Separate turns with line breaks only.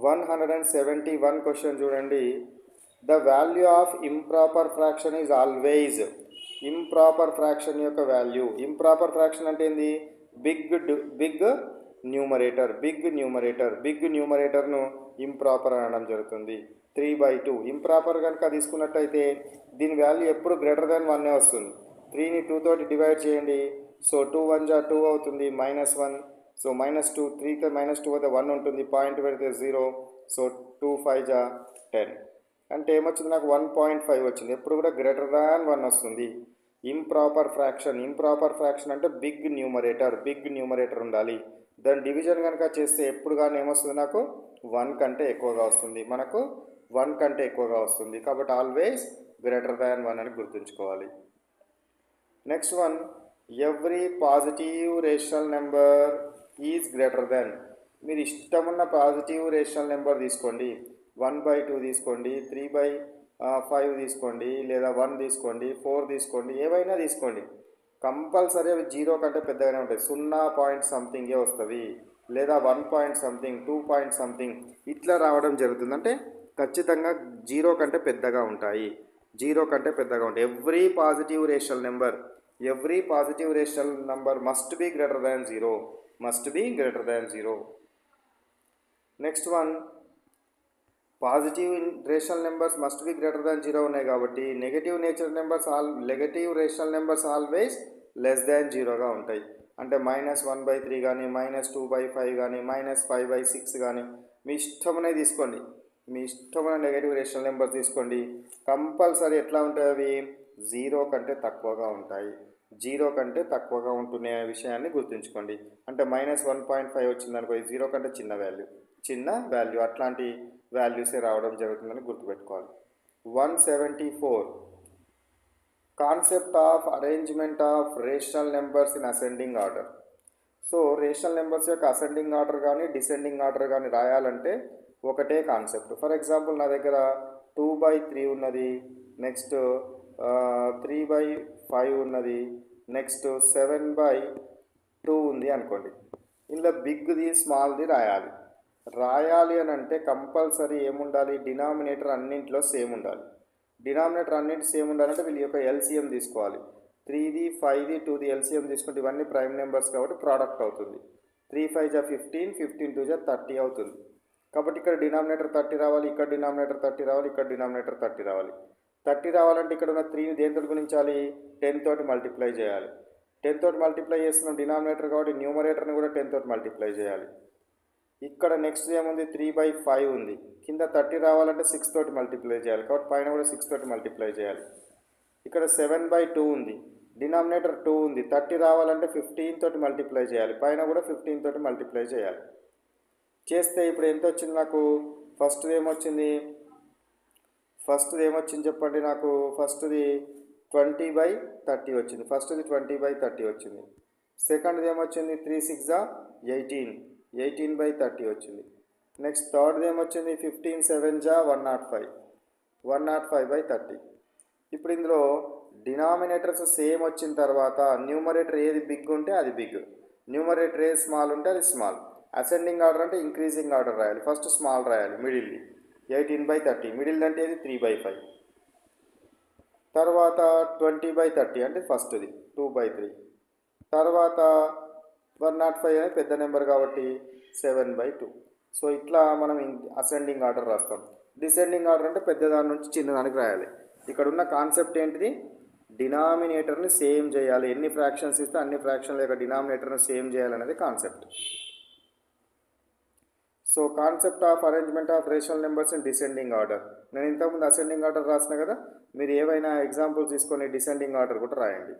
171 question చూడండి. The value of improper fraction is always. Improper fraction యొక్క value, improper fraction అంటే ఏంది? Big న్యూమరేటర్ను improper అనడం జరుగుతుంది. 3/2 ఇంప్రాపర్ కనుక తీసుకున్నట్టయితే దీని వాల్యూ ఎప్పుడు గ్రేటర్ దాన్ 1 వస్తుంది. 3ని 2 తోటి డివైడ్ చేయండి. సో 2 1 జా 2 అవుతుంది, -1. సో -2, 3కి -2 అయితే 1 ఉంటుంది, పాయింట్ పెడితే 0. సో 2 5 జా 10 అంటే ఏమొచ్చింది నాకు? 1.5 వచ్చింది. ఎప్పుడు కూడా గ్రేటర్ దాన్ 1 వస్తుంది. ఇంప్రాపర్ ఫ్రాక్షన్ అంటే బిగ్ న్యూమరేటర్ ఉండాలి. దాని డివిజన్ కనుక చేస్తే ఎప్పుడు కానీ ఏమొస్తుంది నాకు? 1 కంటే ఎక్కువగా వస్తుంది. మనకు 1 కంటే ఎక్కువగా వస్తుంది. కాబట్టి ఆల్వేస్ గ్రేటర్ దాన్ 1 అని గుర్తుంచుకోవాలి. Next one, every positive rational number is greater than. మీరు ఇష్టమున్న పాజిటివ్ రేషనల్ నెంబర్ తీసుకోండి. 1/2 తీసుకోండి, 3/5 తీసుకోండి, లేదా 1 తీసుకోండి, 4 తీసుకోండి, ఏవైనా తీసుకోండి. కంపల్సరీ అవి 0 కంటే పెద్దగానే ఉంటాయి. 0 పాయింట్ సంథింగే వస్తుంది, లేదా 1 పాయింట్ సంథింగ్, 2 పాయింట్ సంథింగ్ ఇట్లా రావడం జరుగుతుంది. అంటే ఖచ్చితంగా 0 కంటే పెద్దగా ఉంటాయి. Every positive rational number must be greater than 0. Next one, positive rational numbers must be greater than 0 ఉన్నాయి కాబట్టి negative rational numbers always less than 0గా ఉంటాయి. అంటే -1/3 కానీ, -2/5 కానీ, -5/6 కానీ మీ ఇష్టమైనవి తీసుకోండి. మీ ఇష్టమైన నెగటివ్ రేషనల్ నెంబర్స్ తీసుకోండి. కంపల్సరీ ఎట్లా ఉంటాయి? అవి 0 కంటే తక్కువగా ఉంటాయి. 0 కంటే తక్కువగా ఉంటున్న విషయాన్ని గుర్తుంచుకోండి. అంటే -1.5 వచ్చింది అనుకో, 0 కంటే చిన్న వాల్యూ అట్లాంటి వాల్యూసే రావడం జరుగుతుందని గుర్తుపెట్టుకోవాలి. 174, concept of arrangement of rational numbers in ascending order. So rational numbers యొక్క అసెండింగ్ ఆర్డర్ కానీ డిసెండింగ్ ఆర్డర్ కానీ రాయాలంటే ఒకటే కాన్సెప్ట్. ఫర్ ఎగ్జాంపుల్ నా దగ్గర 2/3 ఉన్నది, నెక్స్ట్ 3/5 ఉన్నది, నెక్స్ట్ 7/2 ఉంది అనుకోండి. ఇందులో బిగ్ది స్మాల్ది రాయాలి అని అంటే కంపల్సరీ ఏముండాలి? డినామినేటర్ అన్నింటిలో సేమ్ ఉండాలి. వీళ్ళ యొక్క ఎల్సిఎం తీసుకోవాలి. 3ది 5ది 2ది ఎల్సిఎం తీసుకుంటే ఇవన్నీ ప్రైమ్ నెంబర్స్ కాబట్టి ప్రోడక్ట్ అవుతుంది. 3 5 జా 15, 15 2 జా 30 అవుతుంది. కాబట్టి ఇక్కడ డినామినేటర్ 30 రావాలి, ఇక్కడ డినామినేటర్ 30 రావాలి, ఇక్కడ డినామినేటర్ 30 రావాలి. 30 రావాలంటే ఇక్కడ ఉన్న 3ని దేనితో గుణించాలి? 10 తోటి మల్టిప్లై చేయాలి. 10 తోటి మల్టిప్లై చేస్తున్నాం డినామినేటర్ కాబట్టి న్యూమరేటర్ని కూడా 10 తోటి మల్టిప్లై చేయాలి. ఇక్కడ నెక్స్ట్ ఏముంది? 3/5 ఉంది. కింద 30 రావాలంటే 6 తోటి మల్టిప్లై చేయాలి కాబట్టి పైన కూడా 6 తోటి మల్టిప్లై చేయాలి. ఇక్కడ 7/2 ఉంది, డినామినేటర్ 2 ఉంది. 30 రావాలంటే 15 తోటి మల్టిప్లై చేయాలి, పైన కూడా 15 తోటి మల్టిప్లై చేయాలి. చేస్తే ఇప్పుడు ఎంత వచ్చింది నాకు? ఫస్ట్ది ఏమొచ్చింది చెప్పండి నాకు? ఫస్ట్ది 20/30 వచ్చింది. 20/30 వచ్చింది. సెకండ్ది ఏమొచ్చింది? 3 6 జా 18, 18/30 వచ్చింది. నెక్స్ట్ థర్డ్ది ఏమొచ్చింది? 15 7 జా 105, 105/30. ఇప్పుడు ఇందులో డినామినేటర్స్ సేమ్ వచ్చిన తర్వాత న్యూమరేటర్ ఏది బిగ్ ఉంటే అది బిగ్, న్యూమరేటర్ ఏది స్మాల్ ఉంటే అది స్మాల్. అసెండింగ్ ఆర్డర్ అంటే ఇంక్రీజింగ్ ఆర్డర్ రాయాలి. ఫస్ట్ స్మాల్ రాయాలి, మిడిల్ది 18/30, మిడిల్ అంటే ఇది 3/5. తర్వాత 20/30 అంటే ఫస్ట్ది 2/3. తర్వాత 105 అనేది పెద్ద నెంబర్ కాబట్టి 7/2. సో ఇట్లా మనం అసెండింగ్ ఆర్డర్ రాస్తాం. డిసెండింగ్ ఆర్డర్ అంటే పెద్దదాని నుంచి చిన్నదానికి రాయాలి. ఇక్కడ ఉన్న కాన్సెప్ట్ ఏంటిది? డినామినేటర్ని సేమ్ చేయాలి. ఎన్ని ఫ్రాక్షన్స్ ఇస్తే అన్ని ఫ్రాక్షన్ల యొక్క డినామినేటర్ని సేమ్ చేయాలనేది concept. So concept of arrangement of rational numbers in descending order. నేను ఇంతకుముందు అసెండింగ్ ఆర్డర్ రాసిన కదా, మీరు ఏవైనా ఎగ్జాంపుల్స్ తీసుకొని డిసెండింగ్ ఆర్డర్ కూడా రాయండి.